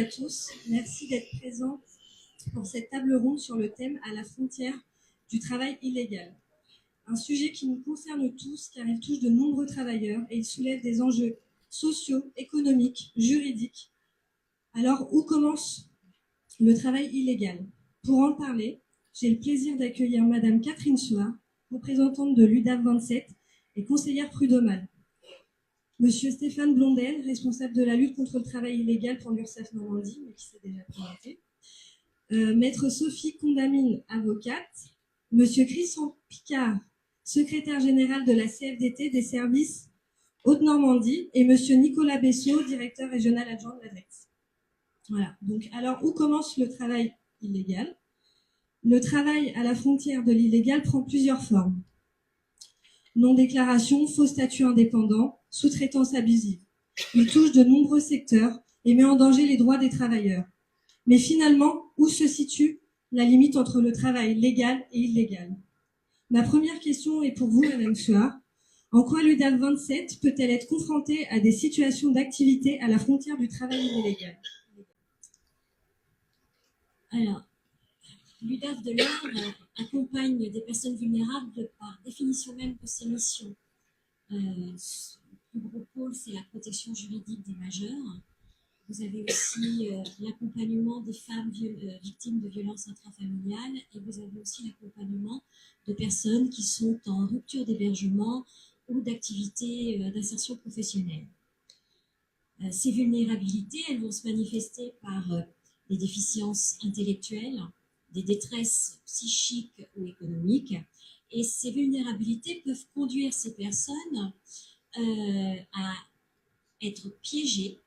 tous. Merci d'être présents pour cette table ronde sur le thème à la frontière du travail illégal. Un sujet qui nous concerne tous car il touche de nombreux travailleurs et il soulève des enjeux sociaux, économiques, juridiques. Alors, où commence le travail illégal? Pour en parler, j'ai le plaisir d'accueillir Madame Catherine Suard, représentante de l'UDAF 27 et conseillère prud'homale. Monsieur Stéphane Blondel, responsable de la lutte contre le travail illégal pour l'URSSAF Normandie, mais qui s'est déjà présenté. Maître Sophie Condamine, avocate. Monsieur Christian Picard, secrétaire général de la CFDT des services Haute-Normandie. Et monsieur Nicolas Bessot, directeur régional adjoint de l'ADREX. Voilà. Donc, alors, où commence le travail illégal? Le travail à la frontière de l'illégal prend plusieurs formes. Non-déclaration, faux statut indépendant, sous-traitance abusive. Il touche de nombreux secteurs et met en danger les droits des travailleurs. Mais finalement, où se situe la limite entre le travail légal et illégal? Ma première question est pour vous, Madame Suard. En quoi l'UDAF 27 peut-elle être confrontée à des situations d'activité à la frontière du travail illégal? Alors, l'UDAF de l'Eure accompagne des personnes vulnérables par définition même de ses missions. Le plus gros pôle, c'est la protection juridique des majeurs. Vous avez aussi l'accompagnement des femmes victimes de violences intrafamiliales et vous avez aussi l'accompagnement de personnes qui sont en rupture d'hébergement ou d'activité d'insertion professionnelle. Ces vulnérabilités, elles vont se manifester par des déficiences intellectuelles, des détresses psychiques ou économiques. Et ces vulnérabilités peuvent conduire ces personnes à être piégées,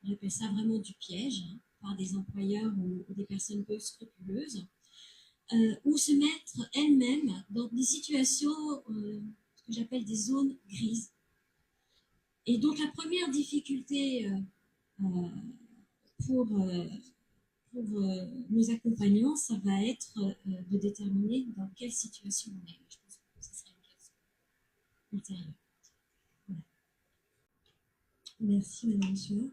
on appelle ça vraiment du piège, par des employeurs ou des personnes peu scrupuleuses, ou se mettre elles-mêmes dans des situations que j'appelle des zones grises. Et donc la première difficulté pour nos accompagnants, ça va être de déterminer dans quelle situation on est. Je pense que ce sera une question ultérieure. Voilà. Merci, Madame Suard.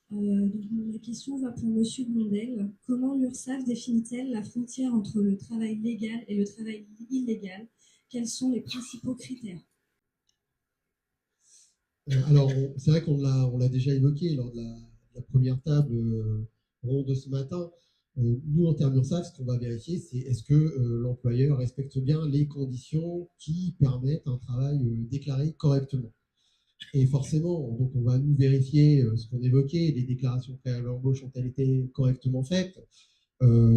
La question va pour Monsieur Blondel. Comment l'URSSAF définit-elle la frontière entre le travail légal et le travail illégal? Quels sont les principaux critères? Alors, c'est vrai qu'on l'a déjà évoqué lors de la première table ronde de ce matin. Nous, en termes d'URSSAF, ce qu'on va vérifier, c'est est-ce que l'employeur respecte bien les conditions qui permettent un travail déclaré correctement. Et forcément, donc on va nous vérifier ce qu'on évoquait, les déclarations préalables à l'embauche ont-elles été correctement faites.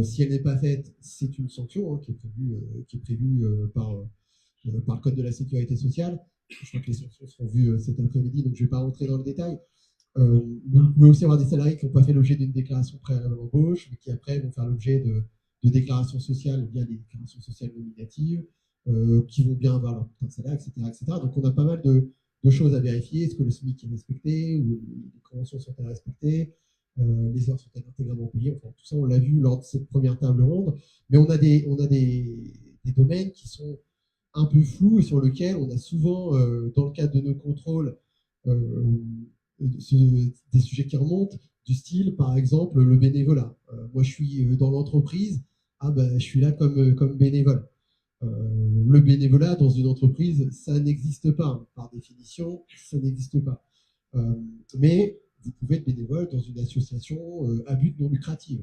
Si elle n'est pas faite, c'est une sanction qui est prévue par le Code de la Sécurité sociale. Je crois que les sanctions seront vues cet après-midi, donc je ne vais pas rentrer dans le détail. Vous pouvez aussi avoir des salariés qui n'ont pas fait l'objet d'une déclaration préalable à l'embauche, mais qui après vont faire l'objet de déclarations sociales via des déclarations sociales nominatives, qui vont bien avoir leur bulletin de salaire, etc., etc. Donc on a pas mal de choses à vérifier. Est-ce que le SMIC est respecté, ou les conventions sont-elles respectées, les heures sont-elles intégralement payées, enfin tout ça on l'a vu lors de cette première table ronde. Mais on a des domaines qui sont un peu flous et sur lesquels on a souvent, dans le cadre de nos contrôles, des sujets qui remontent, du style, par exemple, le bénévolat. Moi, je suis dans l'entreprise, je suis là comme bénévole. Le bénévolat dans une entreprise, ça n'existe pas. Par définition, ça n'existe pas. Mais vous pouvez être bénévole dans une association à but non lucratif.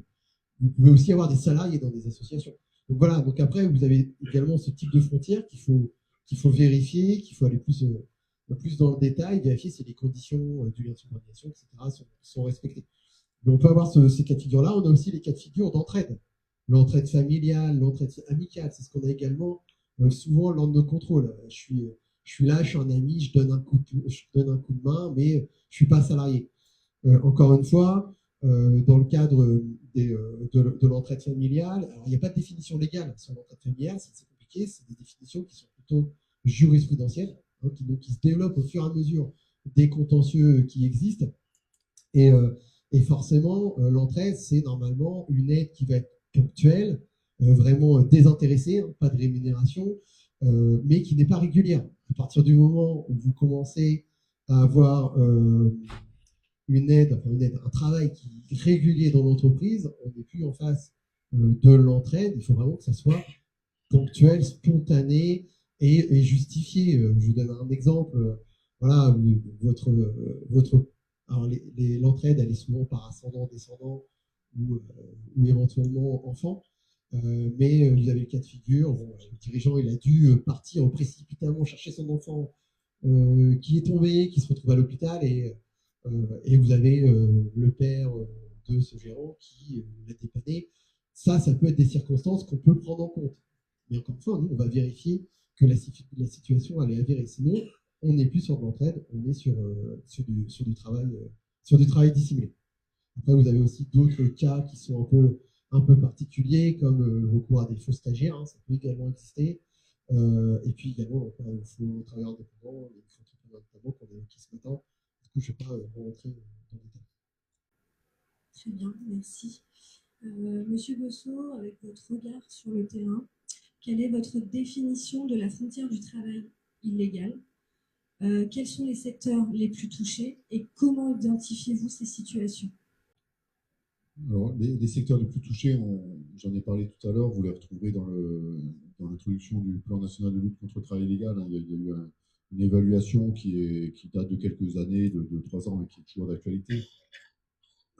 Vous pouvez aussi avoir des salariés dans des associations. Donc voilà, donc après, vous avez également ce type de frontière qu'il faut vérifier, qu'il faut aller plus dans le détail, vérifier si les conditions du lien de subordination, etc., sont respectées. Mais on peut avoir ces cas de figure-là. On a aussi les cas de figure d'entraide. L'entraide familiale, l'entraide amicale, c'est ce qu'on a également souvent lors de nos contrôles. Je suis là, je suis un ami, je donne un coup de main, mais je ne suis pas salarié. Encore une fois, dans le cadre de l'entraide familiale, alors il n'y a pas de définition légale sur l'entraide familiale, c'est compliqué, c'est des définitions qui sont plutôt jurisprudentielles, hein, qui se développent au fur et à mesure des contentieux qui existent. Et forcément, l'entraide, c'est normalement une aide qui va être ponctuelle, vraiment désintéressée, hein, pas de rémunération, mais qui n'est pas régulière. À partir du moment où vous commencez à avoir un travail régulier dans l'entreprise, on n'est plus en face de l'entraide. Il faut vraiment que ça soit ponctuel, spontané et justifié. Je vous donne un exemple. Voilà, l'entraide, elle est souvent par ascendant, descendant ou éventuellement enfant. Mais vous avez le cas de figure, le dirigeant il a dû partir précipitamment chercher son enfant qui est tombé, qui se retrouve à l'hôpital et vous avez le père de ce gérant qui l'a dépanné. Ça peut être des circonstances qu'on peut prendre en compte. Mais encore une fois, nous, on va vérifier que la situation elle est avérée. Sinon, on n'est plus sur de l'entraide, on est sur du travail dissimulé. Après, vous avez aussi d'autres cas qui sont un peu particuliers, comme le recours à des faux stagiaires, hein, ça peut également exister. Et puis également, il faut travailleurs indépendants, il faut entrepreneurs indépendants qu'on a évoqué ce matin. Du coup, je ne vais pas rentrer dans le détail. Très bien, merci. Monsieur Bosso, avec votre regard sur le terrain, quelle est votre définition de la frontière du travail illégal? Quels sont les secteurs les plus touchés et comment identifiez-vous ces situations? Alors, les secteurs les plus touchés, j'en ai parlé tout à l'heure, vous les retrouverez dans l'introduction du plan national de lutte contre le travail illégal. Il y a eu une évaluation qui date de quelques années, de 3 ans, mais qui est toujours d'actualité.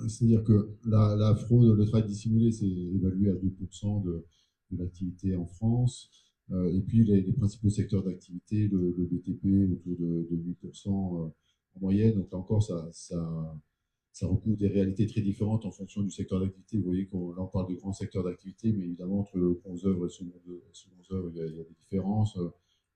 C'est-à-dire que la fraude, le travail dissimulé, c'est évalué à 2% de l'activité en France. Et puis les principaux secteurs d'activité, le BTP autour de 8% en moyenne. Donc là encore, ça recouvre des réalités très différentes en fonction du secteur d'activité. Vous voyez qu'on là on parle de grands secteurs d'activité, mais évidemment entre le gros œuvre et le second œuvre, il y a des différences.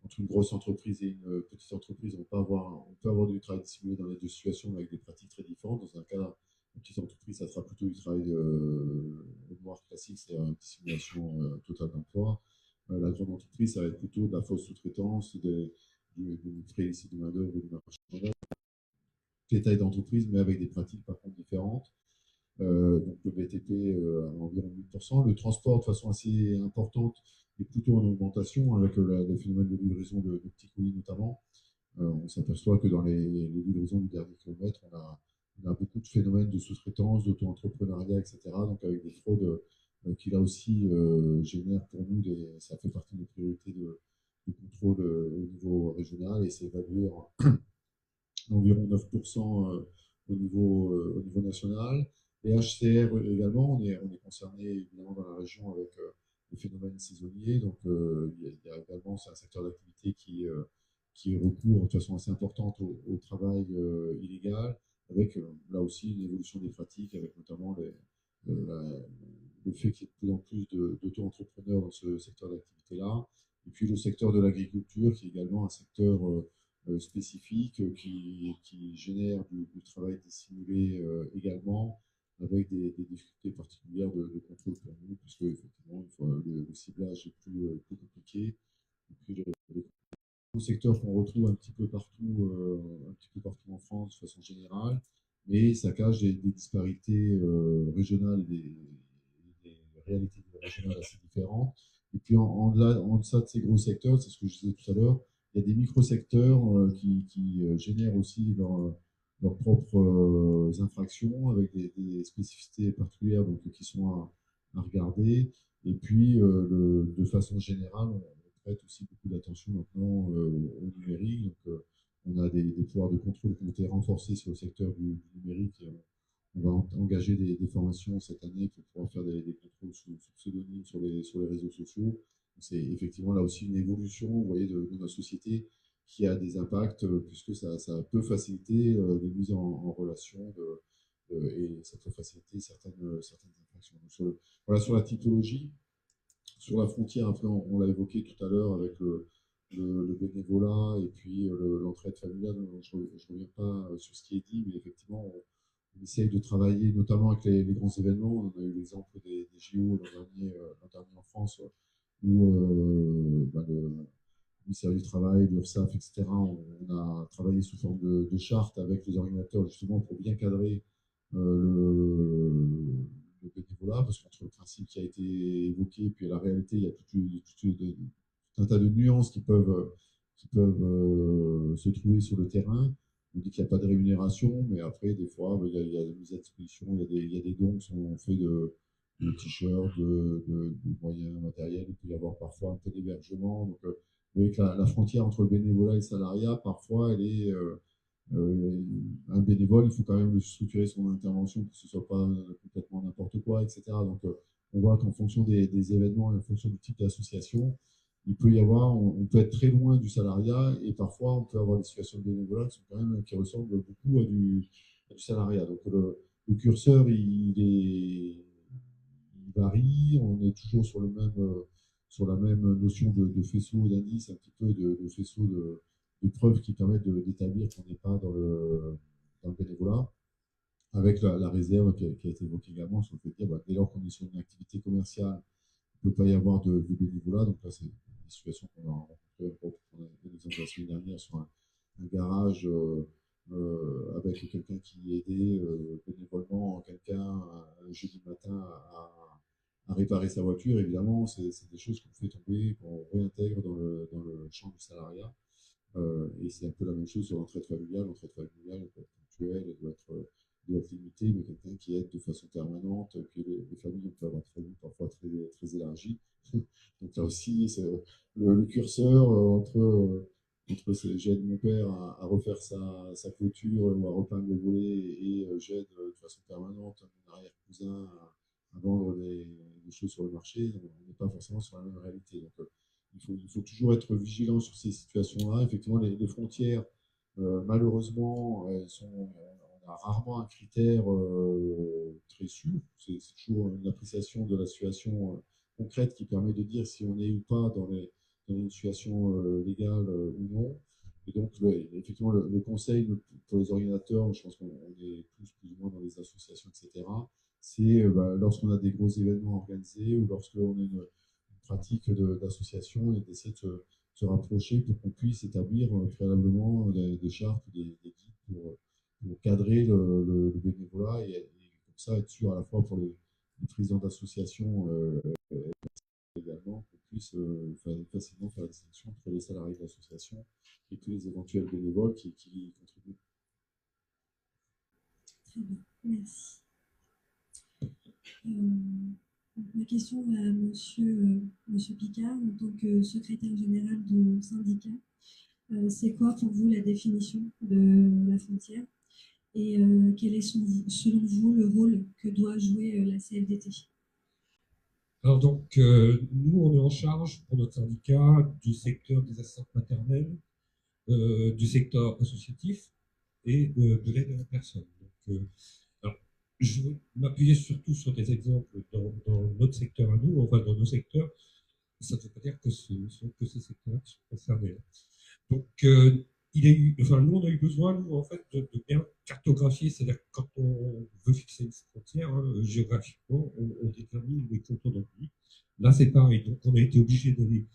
Entre une grosse entreprise et une petite entreprise, on peut avoir du travail dissimulé dans les deux situations avec des pratiques très différentes. Dans un cas, une petite entreprise, ça sera plutôt du travail au noir classique, c'est-à-dire une dissimulation totale d'emploi. La grande entreprise, ça va être plutôt de la fausse sous-traitance, du frais illicite de main-d'œuvre ou du marché de main-d'œuvre. Les tailles d'entreprise, mais avec des pratiques par contre différentes. Donc le BTP à environ 8%. Le transport, de façon assez importante, est plutôt en augmentation avec le phénomène de livraison de petits colis notamment. On s'aperçoit que dans les livraisons du dernier kilomètre, on a beaucoup de phénomènes de sous-traitance, d'auto-entrepreneuriat, etc. Donc avec des fraudes qui là aussi génèrent pour nous, ça fait partie de nos priorités de contrôle au niveau régional et c'est évalué environ 9% au niveau national. Et HCR également, on est concerné évidemment dans la région avec les phénomènes saisonniers. Donc il y a également, c'est un secteur d'activité qui recourt de façon assez importante au travail illégal, avec là aussi une évolution des pratiques, avec notamment le fait qu'il y ait de plus en plus d'auto-entrepreneurs dans ce secteur d'activité-là. Et puis le secteur de l'agriculture, qui est également un secteur spécifique qui génère du travail dissimulé également, avec des difficultés particulières de contrôle pour nous, puisque effectivement, le ciblage est plus compliqué. Et puis le secteur qu'on retrouve un petit peu partout en France de façon générale, mais ça cache des disparités régionales, des réalités régionales assez différentes. Et puis en deçà de ces gros secteurs, c'est ce que je disais tout à l'heure, il y a des micro-secteurs qui génèrent aussi leurs propres infractions avec des spécificités particulières donc, qui sont à regarder. Et puis, de façon générale, on prête aussi beaucoup d'attention maintenant au numérique. Donc, on a des pouvoirs de contrôle qui ont été renforcés sur le secteur du numérique. Et on va engager des formations cette année pour pouvoir faire des contrôles sous pseudonyme sur les réseaux sociaux. C'est effectivement là aussi une évolution, vous voyez, de notre société qui a des impacts puisque ça peut faciliter les mises en relation et ça peut faciliter certaines infractions. Donc, voilà sur la typologie. Sur la frontière, après, on l'a évoqué tout à l'heure avec le bénévolat et puis l'entraide familiale. Je ne reviens pas sur ce qui est dit, mais effectivement, on essaye de travailler notamment avec les grands événements. On a eu l'exemple des JO l'an dernier en France, où le ministère du Travail, l'URSSAF, etc., on a travaillé sous forme de charte avec les organisateurs justement pour bien cadrer le bénévolat, parce qu'entre le principe qui a été évoqué et puis la réalité, il y a tout un tas de nuances qui peuvent se trouver sur le terrain. on dit qu'il n'y a pas de rémunération, mais après, des fois, il y a des mises à disposition, il y a des dons qui sont faits de t-shirts, de moyens matériels. Il peut y avoir parfois un peu d'hébergement. Donc, vous voyez que la frontière entre le bénévolat et le salariat, parfois, elle est un bénévole, il faut quand même structurer son intervention pour que ce ne soit pas complètement n'importe quoi, etc. Donc, on voit qu'en fonction des événements et en fonction du type d'association, il peut y avoir, on peut être très loin du salariat et parfois on peut avoir des situations de bénévolat qui sont quand même, qui ressemblent beaucoup à du salariat. Donc, le curseur, il varie, on est toujours sur sur la même notion de faisceau d'indices, un petit peu de faisceau de preuves qui permettent d'établir qu'on n'est pas dans le bénévolat, avec la réserve qui a été évoquée également sur le fait de dire, dès lors qu'on est sur une activité commerciale, il ne peut pas y avoir de bénévolat. Donc là, c'est des situations qu'on a rencontrées. On a un exemple la semaine dernière sur un garage avec quelqu'un qui aidait bénévolement quelqu'un un jeudi matin à réparer sa voiture. Évidemment, c'est des choses qu'on fait tomber, qu'on réintègre dans le champ du salariat. Et c'est un peu la même chose sur l'entraide familiale. L'entraide familiale, elle peut être ponctuelle, elle doit être limitée, mais quelqu'un qui aide de façon permanente, que les familles peuvent avoir des familles parfois très élargies. Donc là aussi, c'est le curseur entre j'aide mon père à refaire sa clôture ou à repeindre le volet et j'aide de façon permanente mon arrière-cousin à vendre des choses sur le marché, on n'est pas forcément sur la même réalité. Donc, il faut toujours être vigilant sur ces situations-là. Effectivement, les frontières, malheureusement, on a rarement un critère très sûr. C'est toujours une appréciation de la situation concrète qui permet de dire si on est ou pas dans une situation légale ou non. Et donc, effectivement, le conseil pour les organisateurs, je pense qu'on est tous plus ou moins dans les associations, etc., c'est lorsqu'on a des gros événements organisés ou lorsqu'on a une pratique d'association et d'essayer de se rapprocher pour qu'on puisse établir préalablement des chartes, des guides pour cadrer le bénévolat et comme ça être sûr à la fois pour les présidents d'associations également qu'on puisse facilement faire la distinction entre les salariés de l'association et tous les éventuels bénévoles qui y contribuent. Très bien, merci. Ma question va à monsieur Picard, en tant que secrétaire général de syndicat. C'est quoi pour vous la définition de la frontière et quel est selon vous le rôle que doit jouer la CFDT? Alors donc, nous, on est en charge pour notre syndicat du secteur des assistantes maternelles, du secteur associatif et de l'aide à la personne. Donc, alors, je vais m'appuyer surtout sur des exemples dans notre secteur à nous, enfin dans nos secteurs. Ça ne veut pas dire que ce sont que ces secteurs qui sont concernés. Donc, nous, on a eu besoin, nous, en fait, de bien cartographier, c'est-à-dire que quand on veut fixer une frontière, géographiquement, on détermine les contours d'un pays. Là, c'est pareil. Donc, on a été obligé d'aller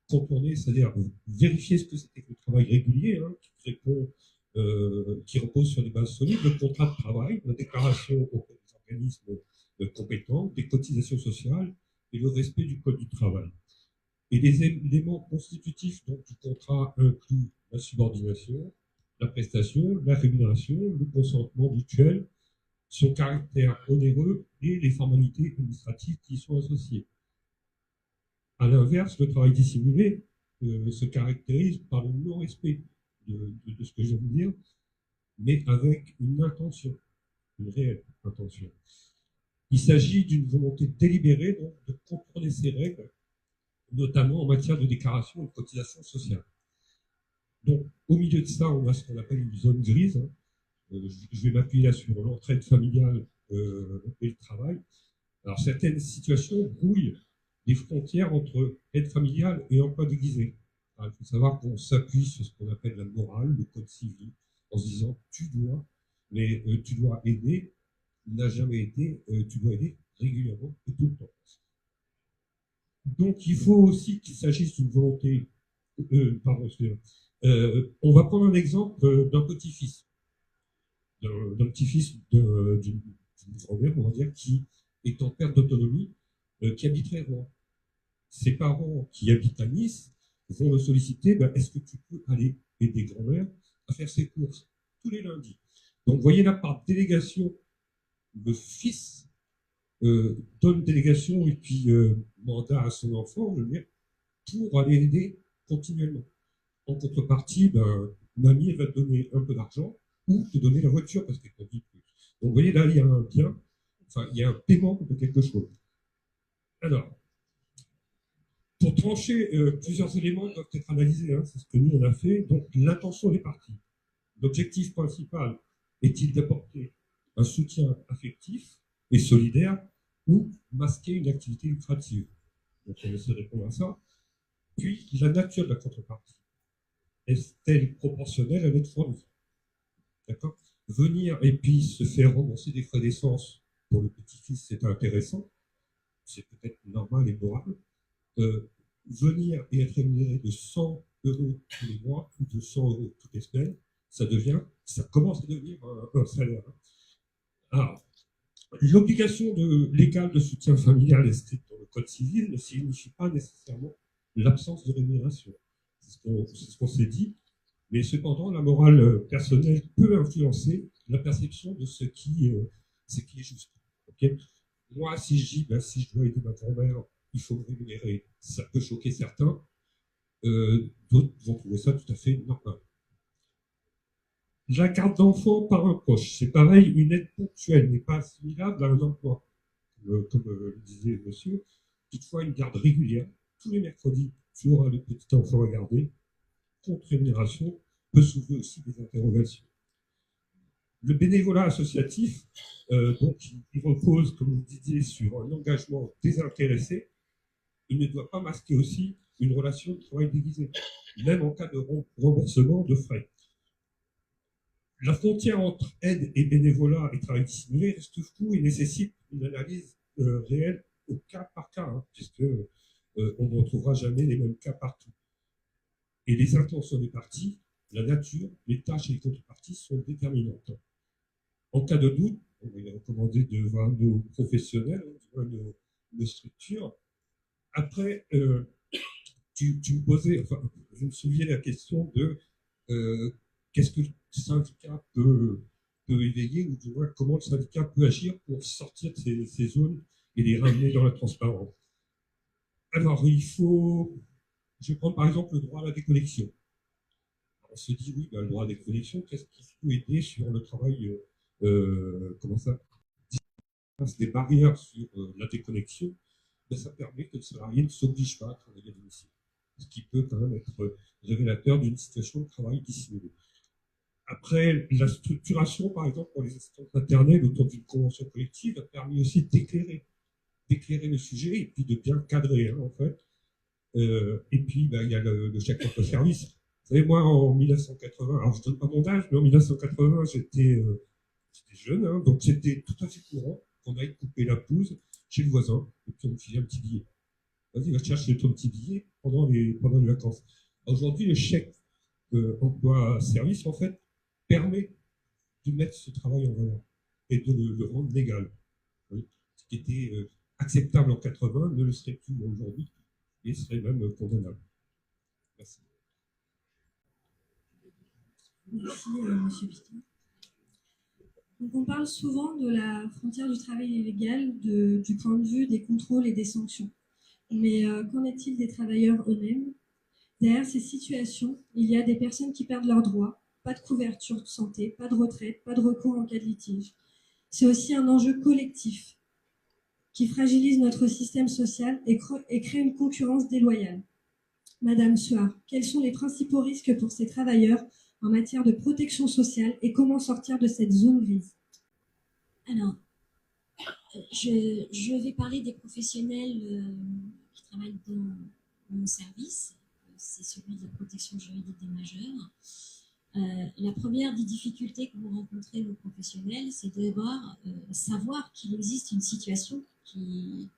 contourner, c'est-à-dire vérifier ce que c'était que le travail régulier, qui repose sur des bases solides, le contrat de travail, la déclaration auprès des organismes compétents, des cotisations sociales et le respect du code du travail. Et les éléments constitutifs donc, du contrat incluent la subordination, la prestation, la rémunération, le consentement mutuel, son caractère onéreux et les formalités administratives qui y sont associées. À l'inverse, le travail dissimulé se caractérise par le non-respect de ce que je viens de dire, mais avec une intention, une réelle intention. Il s'agit d'une volonté délibérée donc, de contrôler ces règles, notamment en matière de déclaration et de cotisation sociale. Donc, au milieu de ça, on a ce qu'on appelle une zone grise. Je vais m'appuyer là sur l'entraide familiale et le travail. Alors, certaines situations brouillent les frontières entre aide familiale et emploi déguisé. Alors, il faut savoir qu'on s'appuie sur ce qu'on appelle la morale, le code civil, en se disant tu dois, mais tu dois aider, n'a jamais été, tu dois aider régulièrement et tout le temps. Donc, il faut aussi qu'il s'agisse d'une volonté. On va prendre un exemple d'un petit-fils. D'un petit-fils d'une grand-mère, on va dire, qui est en perte d'autonomie, qui habiterait Rouen. Ses parents qui habitent à Nice vont le solliciter, est-ce que tu peux aller aider grand-mère à faire ses courses tous les lundis. Donc, vous voyez là, par délégation, le fils donne délégation et puis mandat à son enfant, je veux dire, pour aller aider continuellement. En contrepartie, ben, mamie, elle va te donner un peu d'argent ou te donner la voiture parce qu'elle conduit plus. Donc, vous voyez là, il y a un bien, enfin, il y a un paiement de quelque chose. Alors, pour trancher, plusieurs éléments doivent être analysés, hein, c'est ce que nous on a fait. Donc, l'intention des parties. L'objectif principal est-il d'apporter un soutien affectif et solidaire ou masquer une activité lucrative? Donc, on essaie de répondre à ça. Puis, la nature de la contrepartie. Est-elle proportionnelle à notre fournie? D'accord? Venir et puis se faire rembourser des frais d'essence pour le petit-fils, c'est intéressant. C'est peut-être normal et moral. Venir et être rémunéré de 100 € tous les mois ou de 100 € toutes les semaines, ça commence à devenir un salaire. Alors, l'obligation légale de soutien familial inscrite dans le Code civil ne signifie pas nécessairement l'absence de rémunération. C'est ce qu'on s'est dit, mais cependant, la morale personnelle peut influencer la perception de ce qui est juste. Okay? Moi, si je dis, ben, si je dois aider ma grand-mère, il faut me rémunérer, ça peut choquer certains, d'autres vont trouver ça tout à fait normal. La carte d'enfant par un proche, c'est pareil, une aide ponctuelle n'est pas assimilable à un emploi, comme le disait monsieur. Toutefois, une garde régulière, tous les mercredis, tu auras le petit enfant à garder, contre rémunération, peut soulever aussi des interrogations. Le bénévolat associatif, donc, il repose, comme vous disiez, sur un engagement désintéressé. Il ne doit pas masquer aussi une relation de travail déguisée, même en cas de remboursement de frais. La frontière entre aide et bénévolat et travail dissimulé reste floue et nécessite une analyse réelle au cas par cas, hein, puisque on ne retrouvera jamais les mêmes cas partout. Et les intentions des parties, la nature, les tâches et les contreparties sont déterminantes. En cas de doute, on est recommandé de voir nos professionnels, de voir nos structures. Après, tu me posais, enfin, je me souviens la question de qu'est-ce que le syndicat peut éveiller, ou du moins comment le syndicat peut agir pour sortir de ces zones et les ramener dans la transparence. Alors, je vais prendre par exemple le droit à la déconnexion. On se dit, oui, ben, le droit à la déconnexion, qu'est-ce qui peut aider sur le travail, comment ça, des barrières sur la déconnexion, ben, ça permet que le salarié ne s'oblige pas à travailler à domicile. Ce qui peut quand même être révélateur d'une situation de travail dissimulée. Après, la structuration, par exemple, pour les assistantes maternelles autour d'une convention collective a permis aussi d'éclairer le sujet et puis de bien cadrer, hein, en fait. Et puis, ben, il y a le chèque emploi service. Vous savez, moi, en 1980, alors je ne donne pas mon âge, mais en 1980, j'étais jeune, hein, donc c'était tout à fait courant qu'on aille couper la pelouse chez le voisin et puis on me filait un petit billet. Vas-y, va chercher ton petit billet pendant les vacances. Aujourd'hui, le chèque emploi service, en fait, permet de mettre ce travail en valeur et de le rendre légal. Oui. Ce qui était acceptable en 80 ne le serait plus aujourd'hui et serait même condamnable. Merci. Merci, monsieur Piquet. Donc, on parle souvent de la frontière du travail illégal du point de vue des contrôles et des sanctions. Mais qu'en est-il des travailleurs eux-mêmes? Derrière ces situations, il y a des personnes qui perdent leurs droits, pas de couverture de santé, pas de retraite, pas de recours en cas de litige. C'est aussi un enjeu collectif qui fragilise notre système social et crée une concurrence déloyale. Madame Suard, quels sont les principaux risques pour ces travailleurs en matière de protection sociale et comment sortir de cette zone grise? Alors, je vais parler des professionnels qui travaillent dans mon service. C'est celui de la protection juridique des majeurs. La première des difficultés que vous rencontrez, vos professionnels, c'est d'abord savoir qu'il existe une situation qui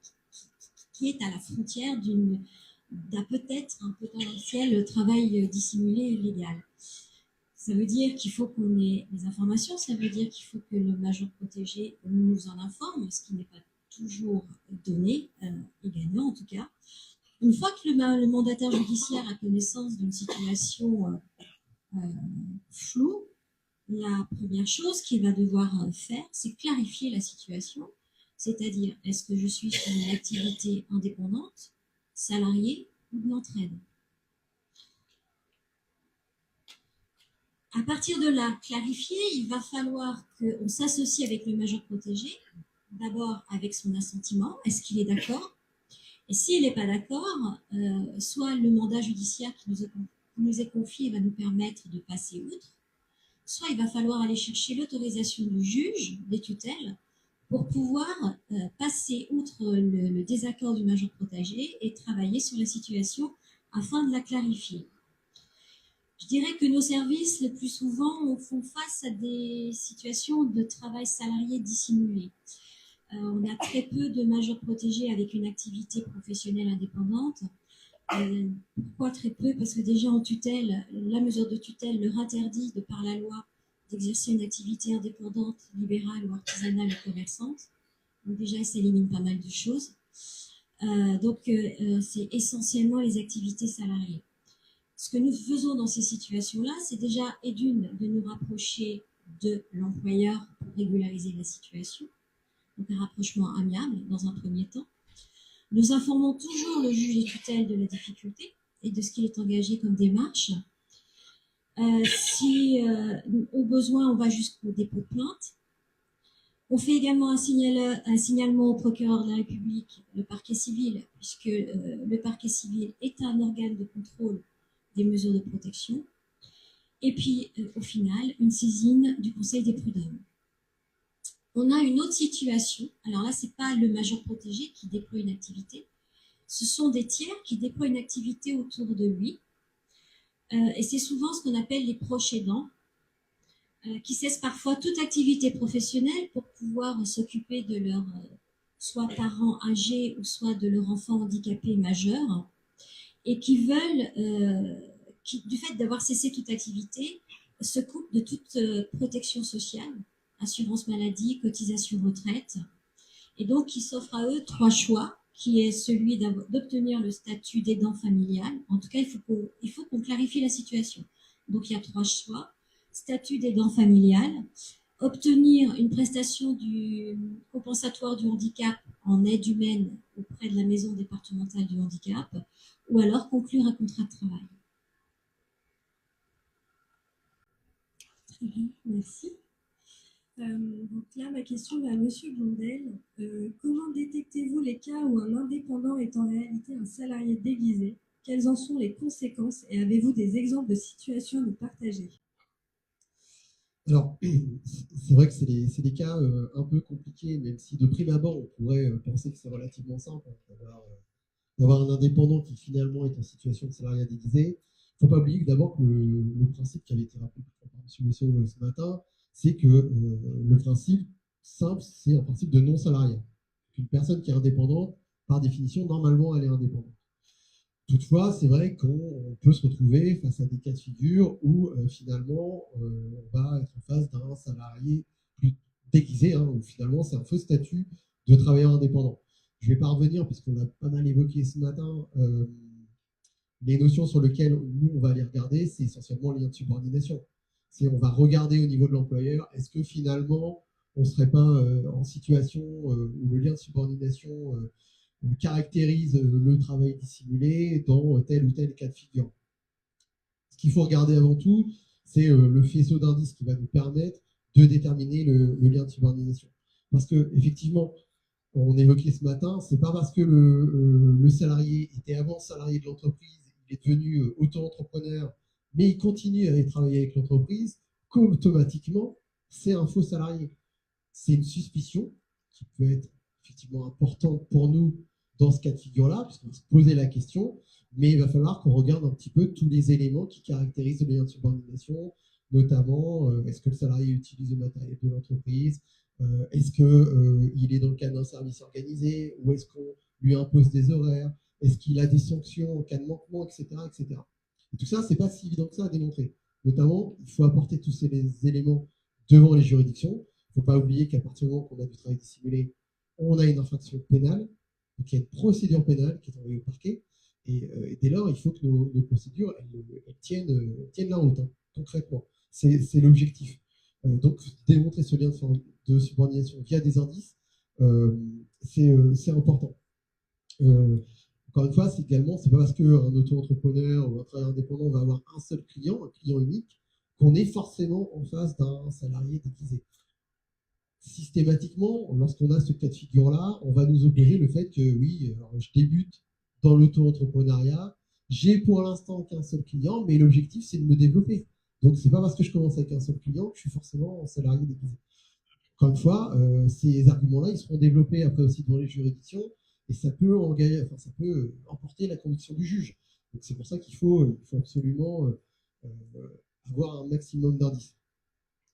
est à la frontière d'un peut-être un potentiel travail dissimulé et illégal. Ça veut dire qu'il faut qu'on ait des informations, ça veut dire qu'il faut que le majeur protégé nous en informe, ce qui n'est pas toujours donné, et gagnant en tout cas. Une fois que le mandataire judiciaire a connaissance d'une situation flou, la première chose qu'il va devoir faire, c'est clarifier la situation, c'est-à-dire est-ce que je suis sur une activité indépendante, salariée ou de l'entraide. À partir de là, clarifié, il va falloir qu'on s'associe avec le majeur protégé, d'abord avec son assentiment, est-ce qu'il est d'accord? Et s'il n'est pas d'accord, soit le mandat judiciaire qui nous est confié va nous permettre de passer outre, soit il va falloir aller chercher l'autorisation du juge des tutelles pour pouvoir passer outre le désaccord du majeur protégé et travailler sur la situation afin de la clarifier. Je dirais que nos services, le plus souvent, font face à des situations de travail salarié dissimulé. On a très peu de majeurs protégés avec une activité professionnelle indépendante. Pourquoi très peu? Parce que déjà en tutelle, la mesure de tutelle leur interdit, de par la loi, d'exercer une activité indépendante, libérale ou artisanale ou commerçante. Donc déjà, ça élimine pas mal de choses. C'est essentiellement les activités salariées. Ce que nous faisons dans ces situations-là, c'est déjà, et d'une, de nous rapprocher de l'employeur pour régulariser la situation. Donc un rapprochement amiable dans un premier temps. Nous informons toujours le juge des tutelles de la difficulté et de ce qu'il est engagé comme démarche. Si au besoin, on va jusqu'au dépôt de plainte. On fait également un signalement au procureur de la République, le parquet civil, puisque le parquet civil est un organe de contrôle des mesures de protection. Et puis, au final, une saisine du Conseil des prud'hommes. On a une autre situation. Alors là, ce n'est pas le majeur protégé qui déploie une activité. Ce sont des tiers qui déploient une activité autour de lui. Et c'est souvent ce qu'on appelle les proches aidants, qui cessent parfois toute activité professionnelle pour pouvoir s'occuper de leurs soit parents âgés ou soit de leur enfant handicapé majeur, et qui veulent, du fait d'avoir cessé toute activité, se coupent de toute protection sociale, assurance maladie, cotisation retraite. Et donc, il s'offre à eux 3 choix, qui est celui d'obtenir le statut d'aidant familial. En tout cas, il faut qu'on clarifie la situation. Donc, il y a 3 choix. Statut d'aidant familial, obtenir une prestation compensatoire du handicap en aide humaine auprès de la maison départementale du handicap, ou alors conclure un contrat de travail. Très bien, merci. Donc là, ma question va à Monsieur Blondel. Comment détectez-vous les cas où un indépendant est en réalité un salarié déguisé? Quelles en sont les conséquences et avez-vous des exemples de situations à nous partager? Alors, c'est vrai que c'est des cas un peu compliqués, même si de prime abord, on pourrait penser que c'est relativement simple d'avoir un indépendant qui finalement est en situation de salariat déguisé. Il ne faut pas oublier que d'abord que le principe qui avait été rappelé par M. Messot ce matin, c'est que le principe simple, c'est un principe de non-salariat. Une personne qui est indépendante, par définition, normalement, elle est indépendante. Toutefois, c'est vrai qu'on peut se retrouver face à des cas de figure où finalement on va être en face d'un salarié plus déguisé, où finalement c'est un faux statut de travailleur indépendant. Je ne vais pas revenir, puisqu'on l'a pas mal évoqué ce matin, les notions sur lesquelles nous on va aller regarder, c'est essentiellement le lien de subordination. On va regarder au niveau de l'employeur, est-ce que finalement on ne serait pas en situation où le lien de subordination caractérise le travail dissimulé dans tel ou tel cas de figure. Ce qu'il faut regarder avant tout, c'est le faisceau d'indices qui va nous permettre de déterminer le lien de subordination. Parce que effectivement, on évoquait ce matin, c'est pas parce que le salarié était avant salarié de l'entreprise, il est devenu auto-entrepreneur, mais il continue à travailler avec l'entreprise, qu'automatiquement, c'est un faux salarié. C'est une suspicion qui peut être effectivement importante pour nous dans ce cas de figure-là, puisqu'on va se poser la question, mais il va falloir qu'on regarde un petit peu tous les éléments qui caractérisent le lien de subordination, notamment est-ce que le salarié utilise le matériel de l'entreprise, est-ce qu'il est dans le cadre d'un service organisé, ou est-ce qu'on lui impose des horaires, est-ce qu'il a des sanctions en cas de manquement, etc. etc. Et tout ça, c'est pas si évident que ça à démontrer. Notamment, il faut apporter tous ces éléments devant les juridictions. Il ne faut pas oublier qu'à partir du moment qu'on a du travail dissimulé, on a une infraction pénale. Donc il y a une procédure pénale qui est envoyée au parquet. Et dès lors, il faut que nos procédures elles tiennent la route, hein, concrètement. C'est l'objectif. Donc, démontrer ce lien de subordination via des indices, c'est important. Encore une fois, c'est pas parce qu'un auto-entrepreneur ou un travailleur indépendant va avoir un seul client, un client unique, qu'on est forcément en face d'un salarié déguisé. Systématiquement, lorsqu'on a ce cas de figure-là, on va nous opposer le fait que oui, alors je débute dans l'auto-entrepreneuriat, j'ai pour l'instant qu'un seul client, mais l'objectif c'est de me développer. Donc c'est pas parce que je commence avec un seul client que je suis forcément salarié déguisé. Encore une fois, ces arguments-là, ils seront développés après aussi devant les juridictions, et ça peut emporter la conviction du juge. Donc c'est pour ça qu'il faut absolument avoir un maximum d'indices.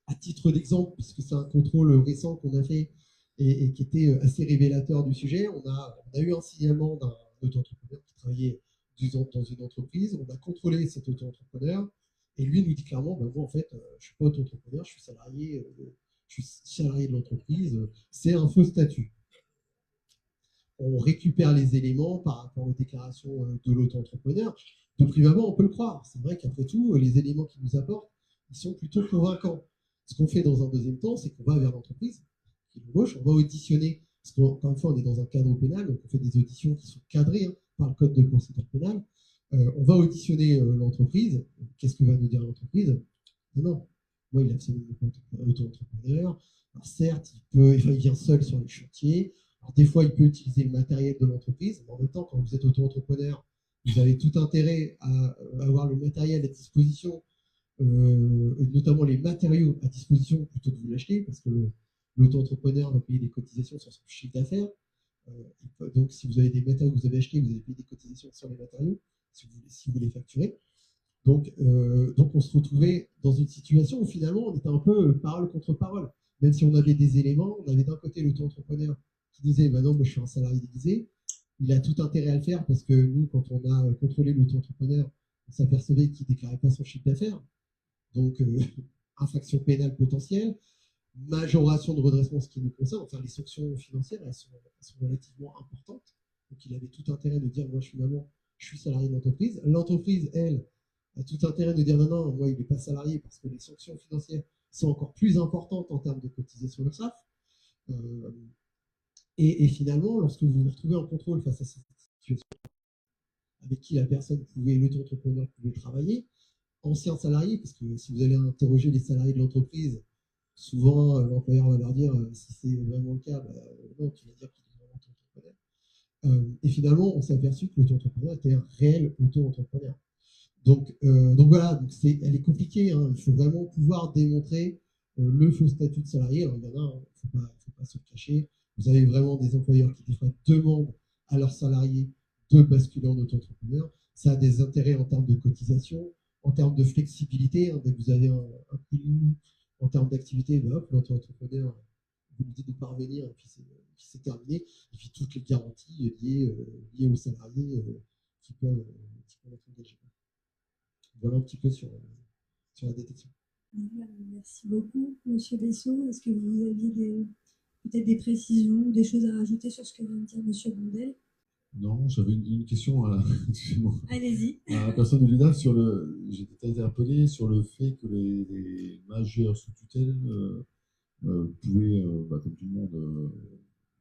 À titre d'exemple, puisque c'est un contrôle récent qu'on a fait et qui était assez révélateur du sujet, on a eu un signalement d'un auto-entrepreneur qui travaillait dans une entreprise. On a contrôlé cet auto-entrepreneur et lui nous dit clairement, ben, moi en fait, je ne suis pas auto-entrepreneur, je suis salarié de l'entreprise, c'est un faux statut. On récupère les éléments par rapport aux déclarations de l'auto-entrepreneur. De prime abord, on peut le croire. C'est vrai qu'après tout, les éléments qu'il nous apportent, ils sont plutôt convaincants. Ce qu'on fait dans un deuxième temps, c'est qu'on va vers l'entreprise qui l'embauche, on va auditionner, parce qu'encore une fois, on est dans un cadre pénal, donc on fait des auditions qui sont cadrées par le code de procédure pénale. On va auditionner l'entreprise. Qu'est-ce que va nous dire l'entreprise? Non, moi, il est absolument pas auto-entrepreneur. Alors certes, il vient seul sur les chantiers. Alors, des fois, il peut utiliser le matériel de l'entreprise, mais en même temps, quand vous êtes auto-entrepreneur, vous avez tout intérêt à avoir le matériel à disposition, notamment les matériaux à disposition plutôt que de vous l'acheter, parce que l'auto-entrepreneur va payer des cotisations sur son chiffre d'affaires. Donc, si vous avez des matériaux que vous avez achetés, vous allez payer des cotisations sur les matériaux, si vous les facturez. Donc, on se retrouvait dans une situation où finalement, on était un peu parole contre parole. Même si on avait des éléments, on avait d'un côté l'auto-entrepreneur qui disait bah non, moi je suis un salarié déguisé. Il a tout intérêt à le faire parce que nous, quand on a contrôlé l'auto-entrepreneur, on s'apercevait qu'il ne déclarait pas son chiffre d'affaires. Donc, infraction pénale potentielle, majoration de redressement, ce qui nous concerne, enfin les sanctions financières, elles sont relativement importantes. Donc, il avait tout intérêt de dire moi je suis salarié d'entreprise. L'entreprise, elle, a tout intérêt de dire non, non, moi il n'est pas salarié parce que les sanctions financières sont encore plus importantes en termes de cotisation de l'URSSAF. Et finalement, lorsque vous vous retrouvez en contrôle face à cette situation avec qui l'auto-entrepreneur pouvait travailler, ancien salarié, parce que si vous allez interroger les salariés de l'entreprise, souvent l'employeur va leur dire si c'est vraiment le cas, non, tu vas dire qu'il est vraiment auto-entrepreneur. Et finalement, on s'est aperçu que l'auto-entrepreneur était un réel auto-entrepreneur. Donc voilà, elle est compliquée, hein. Il faut vraiment pouvoir démontrer le faux statut de salarié. Alors, il y en a, il ne faut pas se le cacher. Vous avez vraiment des employeurs qui, des fois, demandent à leurs salariés de basculer en auto-entrepreneur. Ça a des intérêts en termes de cotisation, en termes de flexibilité. Hein, dès que vous avez un coup de mou en termes d'activité, ben hop, l'auto-entrepreneur vous lui dites de parvenir, et puis c'est terminé. Et puis toutes les garanties liées aux salariés qui peuvent être engagés. Voilà un petit peu sur la détection. Merci beaucoup, Monsieur Bessot. Est-ce que vous aviez peut-être des précisions ou des choses à rajouter sur ce que vient de dire Monsieur Bondel? Non, j'avais une question à Allez-y. À la personne de l'UNAF j'étais interpellé sur le fait que les majeurs sous tutelle pouvaient, comme tout le monde,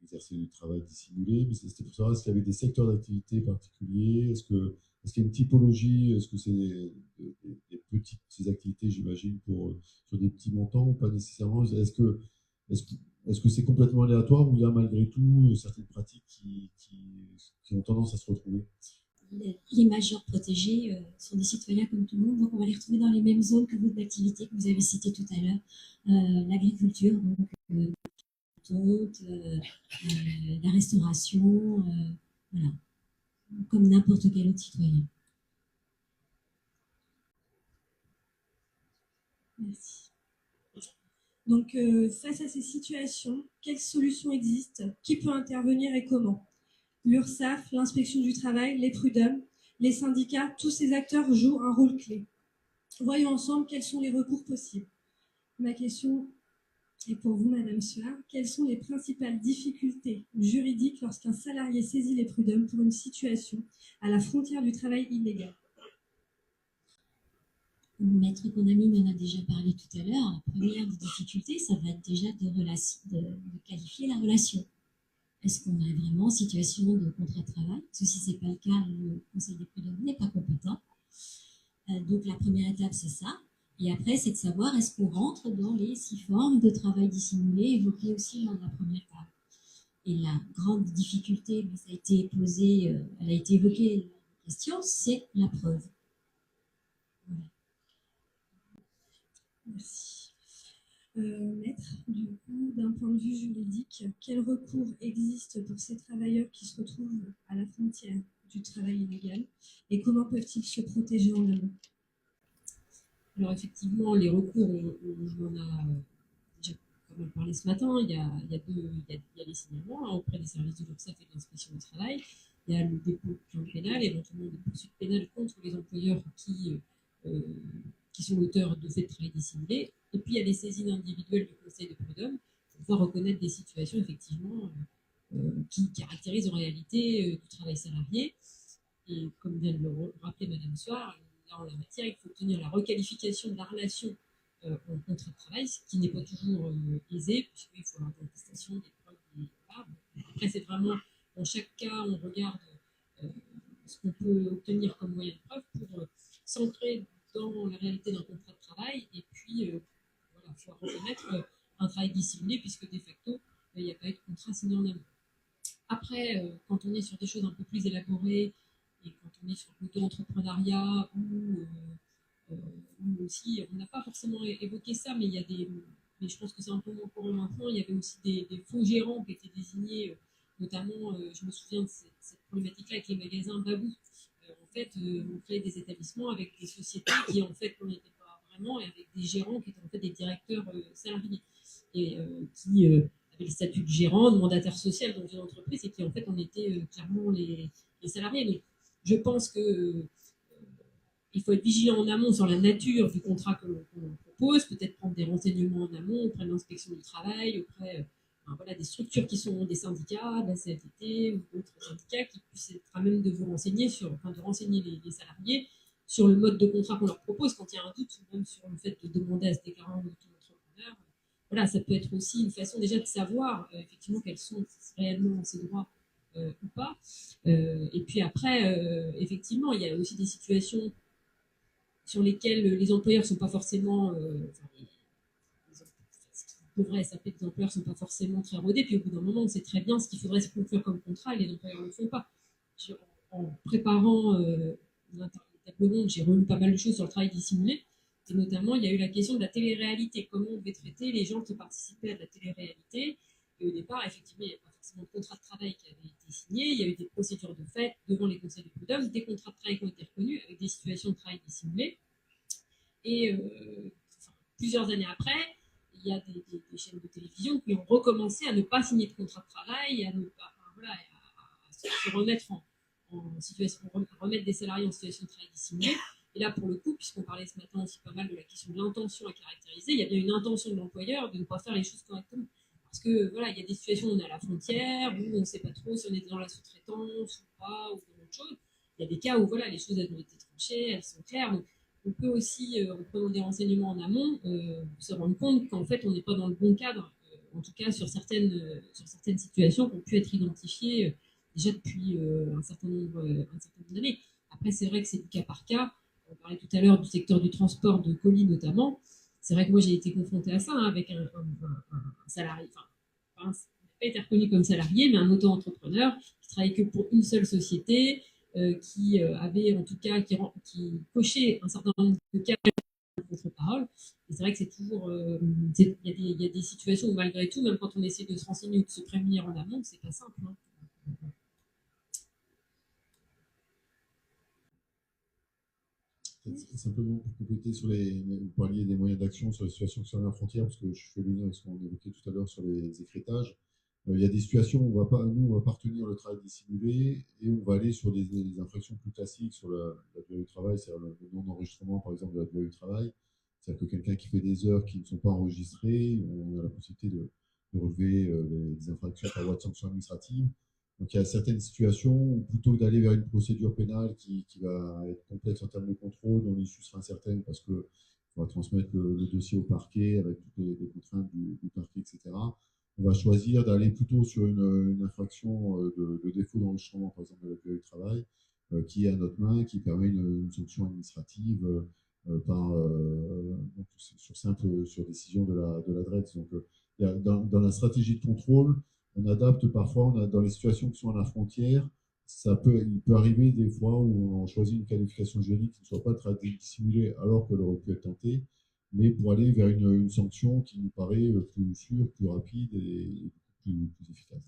exercer du travail dissimulé, mais c'était pour savoir s'il y avait des secteurs d'activité particuliers, est-ce qu'il y a une typologie, est-ce que c'est des petites ces activités, j'imagine, sur des petits montants ou pas nécessairement, est-ce que c'est complètement aléatoire ou il y a malgré tout certaines pratiques qui ont tendance à se retrouver? Les majeurs protégés sont des citoyens comme tout le monde, donc on va les retrouver dans les mêmes zones que votre activité que vous avez citée tout à l'heure, l'agriculture, donc la restauration, voilà, comme n'importe quel autre citoyen. Merci. Donc, face à ces situations, quelles solutions existent? Qui peut intervenir et comment? L'URSSAF, l'inspection du travail, les prud'hommes, les syndicats, tous ces acteurs jouent un rôle clé. Voyons ensemble quels sont les recours possibles. Ma question Et pour vous, Madame Suard, quelles sont les principales difficultés juridiques lorsqu'un salarié saisit les prud'hommes pour une situation à la frontière du travail illégal? Maître Condamine en a déjà parlé tout à l'heure. La première des difficultés, ça va être déjà de qualifier la relation. Est-ce qu'on est vraiment en situation de contrat de travail? Parce que si ce n'est pas le cas, le Conseil des prud'hommes n'est pas compétent. Donc la première étape, c'est ça. Et après, c'est de savoir est-ce qu'on rentre dans les 6 formes de travail dissimulé évoquées aussi lors de la première table. Et la grande difficulté, mais ça a été posé, elle a été évoquée dans la question, c'est la preuve. Voilà. Merci. Maître, du coup, d'un point de vue juridique, quel recours existe pour ces travailleurs qui se retrouvent à la frontière du travail illégal et comment peuvent-ils se protéger en amont? Alors effectivement, les recours, on en a déjà pas mal parlé ce matin. Il y a les signalements auprès des services de l'Urssaf et de l'inspection du travail. Il y a le dépôt de plainte pénale, éventuellement des poursuites pénales contre les employeurs qui sont auteurs de faits de travail dissimulé. Et puis il y a les saisines individuelles du Conseil de prud'hommes pour pouvoir reconnaître des situations effectivement qui caractérisent en réalité du travail salarié. Et comme vient de le rappeler Madame Suard, là, en la matière, il faut obtenir la requalification de la relation en contrat de travail, ce qui n'est pas toujours aisé, puisqu'il faut la contestation des preuves. Après, c'est vraiment, dans chaque cas, on regarde ce qu'on peut obtenir comme moyen de preuve pour s'ancrer dans la réalité d'un contrat de travail et puis voilà, il faut reconnaître un travail dissimulé, puisque de facto, il n'y a pas eu de contrat signé en amont. Après, quand on est sur des choses un peu plus élaborées, et quand on est sur l'auto-entrepreneuriat ou aussi, on n'a pas forcément évoqué ça, mais il y a mais je pense que c'est un peu moins courant maintenant, il y avait aussi des faux gérants qui étaient désignés, notamment, je me souviens de cette problématique-là avec les magasins Babou. En fait, on créait des établissements avec des sociétés qui, en fait, on n'était pas vraiment, et avec des gérants qui étaient en fait des directeurs salariés, et qui avaient le statut de gérant, de mandataire social dans une entreprise, et qui, en fait, on était clairement les salariés. Donc, je pense que il faut être vigilant en amont sur la nature du contrat que l'on propose, peut-être prendre des renseignements en amont auprès de l'inspection du travail, auprès voilà, des structures qui sont des syndicats, de la CFDT ou d'autres syndicats qui puissent être à même de vous renseigner de renseigner les salariés sur le mode de contrat qu'on leur propose quand il y a un doute, ou même sur le fait de demander à se déclarer en auto-entrepreneur. Voilà, ça peut être aussi une façon déjà de savoir effectivement quels sont réellement ces droits ou pas. Et puis après, effectivement, il y a aussi des situations sur lesquelles les employeurs ne sont pas forcément, ce qui devrait s'appeler des employeurs ne sont pas forcément très rodés. Puis au bout d'un moment, on sait très bien ce qu'il faudrait se conclure comme contrat et les employeurs ne le font pas. En préparant la table ronde, j'ai relu pas mal de choses sur le travail dissimulé. Et notamment, il y a eu la question de la télé-réalité. Comment on devait traiter les gens qui participaient à de la télé-réalité. Et au départ, effectivement, il n'y avait pas forcément de contrat de travail qui avait été signé. Il y a eu des procédures de fait devant les conseils de prud'hommes, des contrats de travail qui ont été reconnus avec des situations de travail dissimulées. Et plusieurs années après, il y a des chaînes de télévision qui ont recommencé à ne pas signer de contrat de travail, à ne pas, voilà, à se remettre en situation, remettre des salariés en situation de travail dissimulé. Et là, pour le coup, puisqu'on parlait ce matin aussi pas mal de la question de l'intention à caractériser, il y a bien une intention de l'employeur de ne pas faire les choses correctement. Parce que voilà, il y a des situations où on est à la frontière, où on ne sait pas trop si on est dans la sous-traitance ou pas, ou dans autre chose. Il y a des cas où voilà, les choses elles ont été tranchées, elles sont claires. Donc, on peut aussi, en prenant des renseignements en amont, se rendre compte qu'en fait, on n'est pas dans le bon cadre, en tout cas sur certaines situations qui ont pu être identifiées déjà depuis un certain nombre d'années. Après, c'est vrai que c'est du cas par cas. On parlait tout à l'heure du secteur du transport de colis notamment. C'est vrai que moi, j'ai été confrontée à ça avec un salarié, enfin, pas été reconnu comme salarié, mais un auto-entrepreneur qui travaillait que pour une seule société, qui avait en tout cas, qui cochait un certain nombre de cas de contre-parole. Et c'est vrai que c'est toujours, il y a des situations où malgré tout, même quand on essaie de se renseigner ou de se prémunir en amont, c'est pas simple. Hein. Simplement pour compléter sur vous parliez des moyens d'action sur les situations sur la frontière, parce que je fais le lien avec ce qu'on évoquait tout à l'heure sur les écrétages. Il y a des situations où on va pas retenir le travail dissimulé et on va aller sur des infractions plus classiques sur la durée du travail, c'est-à-dire le non-enregistrement par exemple de la durée du travail. C'est-à-dire que quelqu'un qui fait des heures qui ne sont pas enregistrées, on a la possibilité de relever des infractions par voie de sanction administrative. Donc il y a certaines situations où plutôt que d'aller vers une procédure pénale qui va être complexe en termes de contrôle, dont l'issue sera incertaine parce que on va transmettre le dossier au parquet avec toutes les contraintes du parquet, etc. On va choisir d'aller plutôt sur une infraction de défaut d'enregistrement, par exemple, de la durée du travail, qui est à notre main, qui permet une sanction administrative donc sur décision de la DRETS. Donc, dans la stratégie de contrôle, on adapte parfois, dans les situations qui sont à la frontière, il peut arriver des fois où on choisit une qualification juridique qui ne soit pas très dissimulée alors qu'elle aurait pu être tentée, mais pour aller vers une sanction qui nous paraît plus sûre, plus rapide et plus efficace.